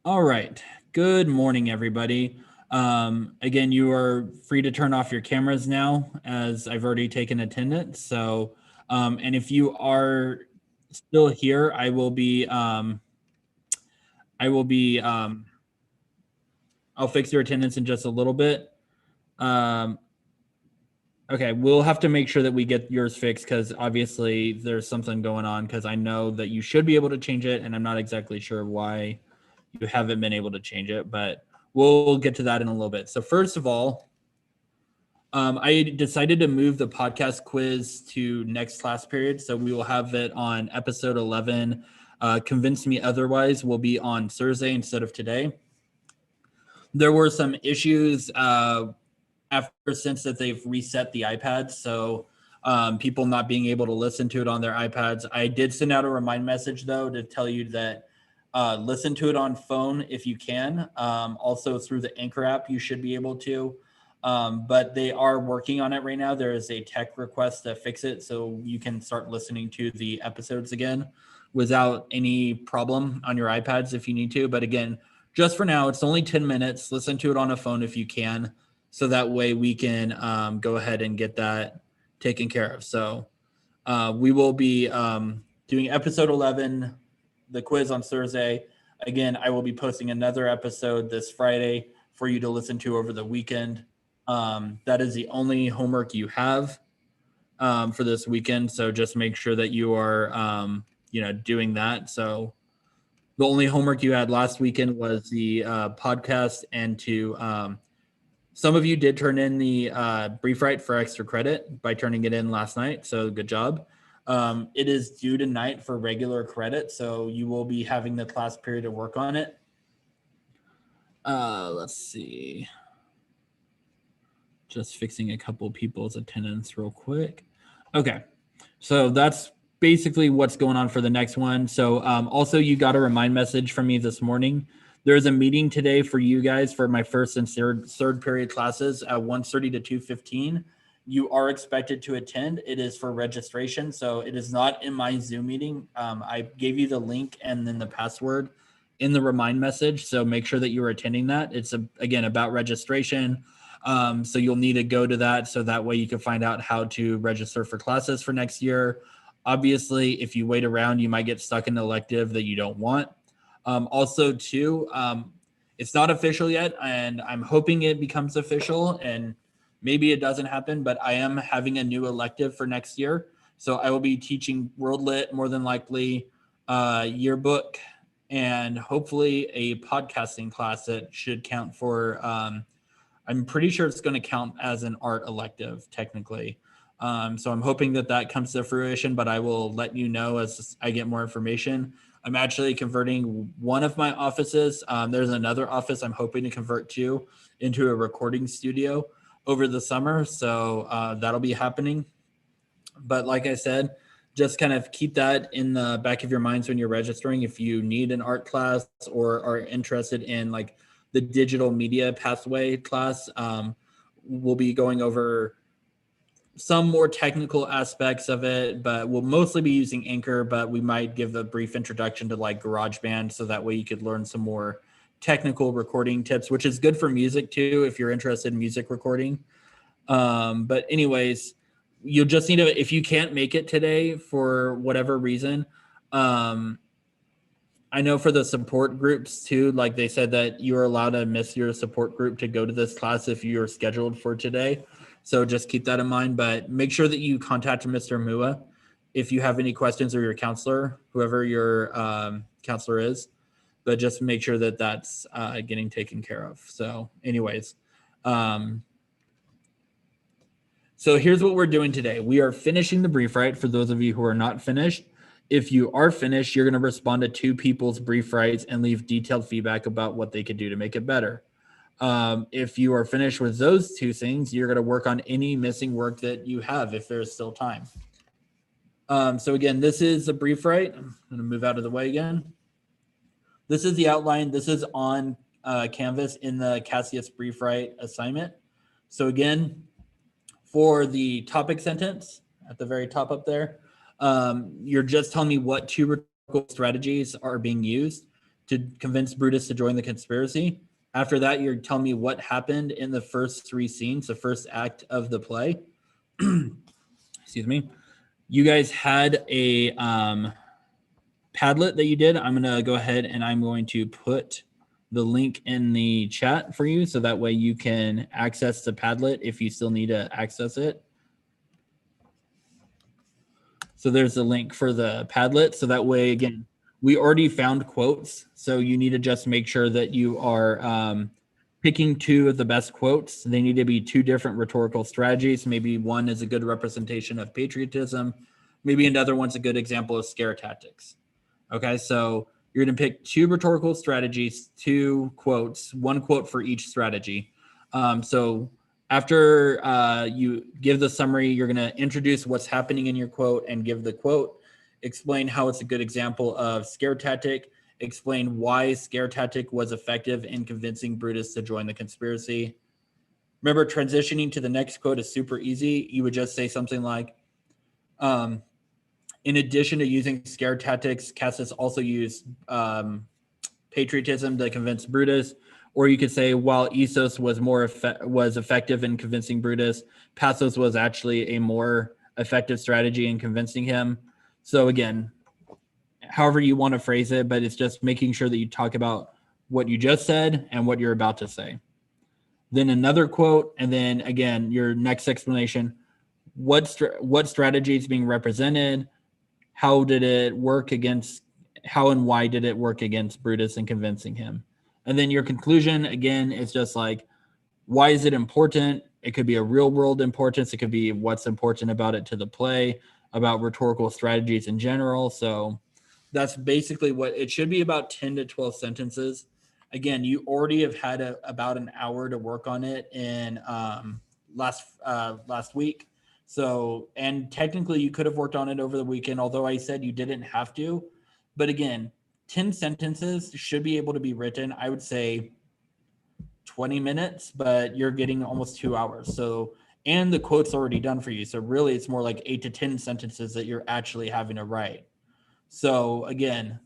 All right. Good morning, everybody. Again, you are free to turn off your cameras now, as I've already taken attendance. And if you are still here, I will be, I'll fix your attendance in just a little bit. Um, okay, we'll have to make sure that we get yours fixed because obviously there's something going on because I know that you should be able to change it, and I'm not exactly sure why you haven't been able to change it, but we'll get to that in a little bit. So first of all, I decided to move the podcast quiz to next class period. So we will have it on episode 11. Convince Me Otherwise will be on Thursday instead of today. There were some issues after since that they've reset the iPads. So people not being able to listen to it on their iPads. I did send out a remind message though to tell you that listen to it on phone if you can. Also through the Anchor app, you should be able to. But they are working on it right now. There is a tech request to fix it so you can start listening to the episodes again without any problem on your iPads if you need to. But again, just for now, it's only 10 minutes. Listen to it on a phone if you can. So that way we can go ahead and get that taken care of. So we will be doing episode 11, the quiz on Thursday. Again, I will be posting another episode this Friday for you to listen to over the weekend. That is the only homework you have for this weekend. So just make sure that you are, doing that. So the only homework you had last weekend was the podcast and to some of you did turn in the brief write for extra credit by turning it in last night. So good job. It is due tonight for regular credit. So you will be having the class period to work on it. Let's see. Just fixing a couple people's attendance real quick. Okay. So that's basically what's going on for the next one. So also you got a remind message from me this morning. There's a meeting today for you guys for my first and third period classes at 1:30 to 2:15. You are expected to attend. It is for registration. So it is not in my Zoom meeting. I gave you the link and then the password in the remind message. So make sure that you are attending that. It's again about registration. So you'll need to go to that. So that way you can find out how to register for classes for next year. Obviously, if you wait around, you might get stuck in an elective that you don't want. Also, too, it's not official yet, and I'm hoping it becomes official, and maybe it doesn't happen, but I am having a new elective for next year. So I will be teaching World Lit, more than likely, yearbook, and hopefully a podcasting class that should count for, I'm pretty sure it's going to count as an art elective, technically. So I'm hoping that that comes to fruition, but I will let you know as I get more information. I'm actually converting one of my offices. There's another office I'm hoping to convert to into a recording studio over the summer. So that'll be happening. But like I said, just kind of keep that in the back of your minds when you're registering. If you need an art class or are interested in like the digital media pathway class, we'll be going over some more technical aspects of it, but we'll mostly be using Anchor, but we might give a brief introduction to like GarageBand so that way you could learn some more technical recording tips, which is good for music too if you're interested in music recording. But anyways, you'll just need to, if you can't make it today for whatever reason, I know for the support groups too, like they said that you're allowed to miss your support group to go to this class if you're scheduled for today. So just keep that in mind, but make sure that you contact Mr. Mua if you have any questions, or your counselor, whoever your counselor is, but just make sure that that's getting taken care of. So anyways, so here's what we're doing today. We are finishing the brief write for those of you who are not finished. If you are finished, you're going to respond to two people's brief writes and leave detailed feedback about what they could do to make it better. If you are finished with those two things, you're going to work on any missing work that you have if there's still time. So again, this is a brief write. I'm going to move out of the way again. This is the outline. This is on Canvas in the Cassius brief write assignment. So again, for the topic sentence at the very top up there, you're just telling me what two rhetorical strategies are being used to convince Brutus to join the conspiracy. After that, you're telling me what happened in the first 3 scenes, the first act of the play. Excuse me. You guys had a Padlet that you did. I'm going to go ahead and I'm going to put the link in the chat for you so that way you can access the Padlet if you still need to access it. So there's a link for the Padlet. So that way, again, we already found quotes. So you need to just make sure that you are picking 2 of the best quotes. They need to be 2 different rhetorical strategies. Maybe one is a good representation of patriotism. Maybe another one's a good example of scare tactics. Okay, so you're going to pick 2 rhetorical strategies, 2 quotes, 1 quote for each strategy. So after you give the summary, you're going to introduce what's happening in your quote and give the quote, explain how it's a good example of scare tactic, explain why scare tactic was effective in convincing Brutus to join the conspiracy. Remember, transitioning to the next quote is super easy. You would just say something like, in addition to using scare tactics, Cassius also used patriotism to convince Brutus. Or you could say, while Essos was effective in convincing Brutus, Passos was actually a more effective strategy in convincing him. So again, however you want to phrase it, but it's just making sure that you talk about what you just said and what you're about to say. Then another quote, and then again, your next explanation. What strategy is being represented? How did it work against? How and why did it work against Brutus and convincing him? And then your conclusion, again, is just like, why is it important? It could be a real world importance. It could be what's important about it to the play, about rhetorical strategies in general. So that's basically what it should be, about 10 to 12 sentences. Again, you already have had about an hour to work on it in last week. So, and technically you could have worked on it over the weekend, although I said you didn't have to. But again, 10 sentences should be able to be written, I would say 20 minutes, but you're getting almost 2 hours. So, and the quote's already done for you. So really it's more like 8 to 10 sentences that you're actually having to write. So again,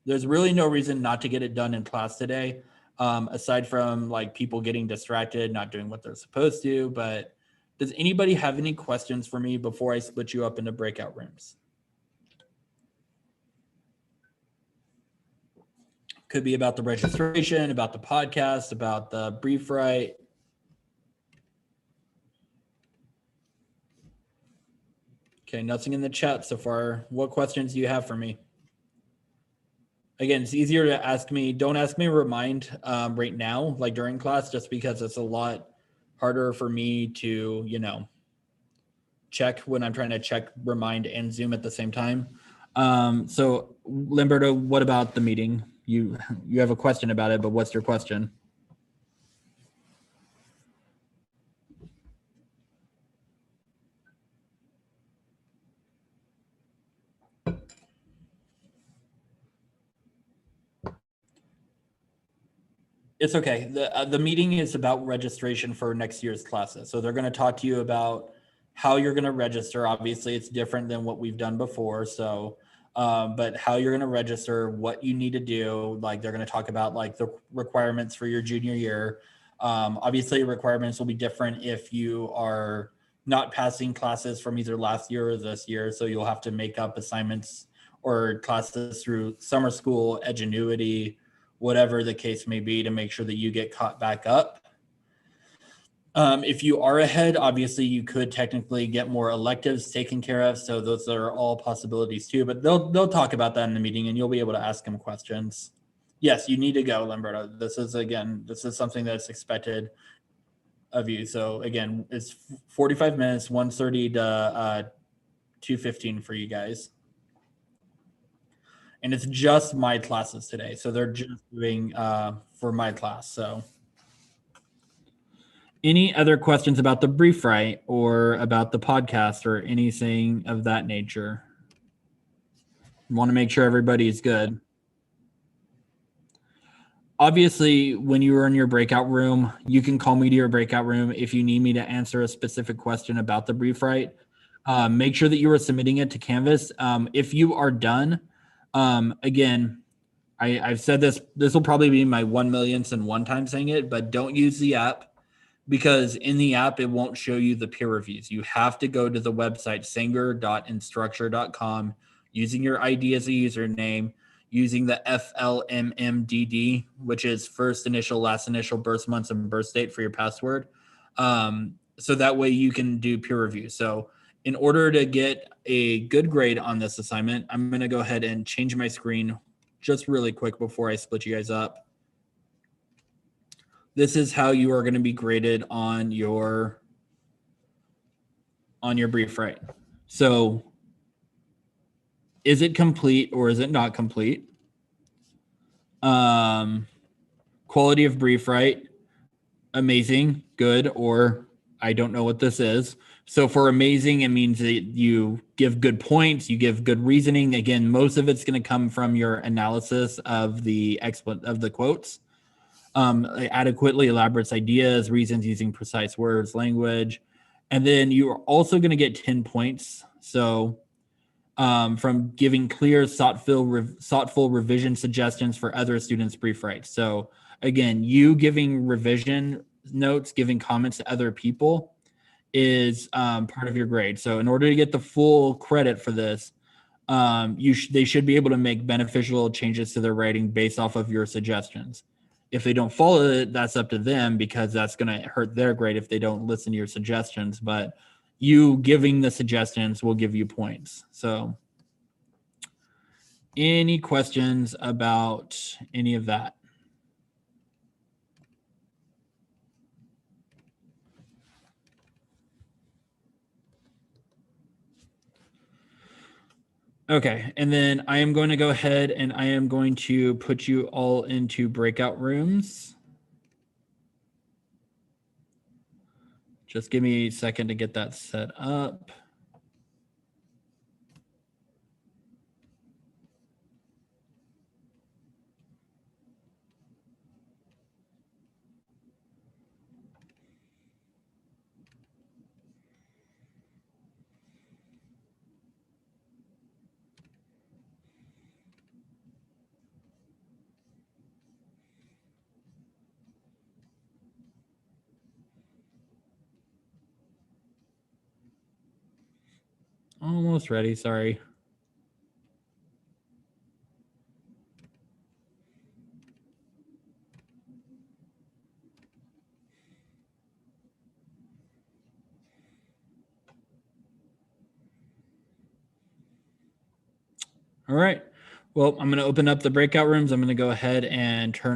there's really no reason not to get it done in class today, aside from like people getting distracted, not doing what they're supposed to. But does anybody have any questions for me before I split you up into breakout rooms? Could be about the registration, about the podcast, about the brief write. Okay, nothing in the chat so far. What questions do you have for me? Again, it's easier to ask me. Don't ask me to remind right now, like during class, just because it's a lot harder for me to, check when I'm trying to check, remind, and Zoom at the same time. So, Limberto, what about the meeting? You have a question about it, but what's your question? It's okay. The meeting is about registration for next year's classes. So they're going to talk to you about how you're going to register. Obviously, it's different than what we've done before. So, but how you're going to register, what you need to do. Like they're going to talk about like the requirements for your junior year. Obviously, requirements will be different if you are not passing classes from either last year or this year. So you'll have to make up assignments or classes through summer school, Edgenuity, whatever the case may be, to make sure that you get caught back up. If you are ahead, obviously you could technically get more electives taken care of. So those are all possibilities too, but they'll talk about that in the meeting and you'll be able to ask them questions. Yes, you need to go, Limberto. This is something that's expected of you. So again, it's 45 minutes, 1:30 to 2:15 for you guys. And it's just my classes today. So they're just doing for my class. So any other questions about the brief write or about the podcast or anything of that nature? Want to make sure everybody's good. Obviously, when you are in your breakout room, you can call me to your breakout room if you need me to answer a specific question about the brief write. Make sure that you are submitting it to Canvas. If you are done, again, I've said this. This will probably be my 1 millionth and one time saying it, but don't use the app because in the app it won't show you the peer reviews. You have to go to the website sanger.instructure.com using your ID as a username, using the FLMMDD, which is first initial, last initial, birth months, and birth date for your password. So that way you can do peer review. So in order to get a good grade on this assignment, I'm going to go ahead and change my screen just really quick before I split you guys up. This is how you are going to be graded on your brief write. So is it complete or is it not complete? Quality of brief write, amazing, good, or I don't know what this is. So for amazing, it means that you give good points, you give good reasoning. Again, most of it's going to come from your analysis of the quotes. Adequately elaborates ideas, reasons using precise words, language. And then you're also going to get 10 points. So from giving clear, thoughtful revision suggestions for other students' brief writes. So again, you giving revision notes, giving comments to other people is part of your grade. So in order to get the full credit for this, they should be able to make beneficial changes to their writing based off of your suggestions. If they don't follow it, that's up to them because that's going to hurt their grade if they don't listen to your suggestions. But you giving the suggestions will give you points. So any questions about any of that? Okay, and then I am going to go ahead and I am going to put you all into breakout rooms. Just give me a second to get that set up. Almost ready, sorry. All right. Well, I'm going to open up the breakout rooms. I'm going to go ahead and turn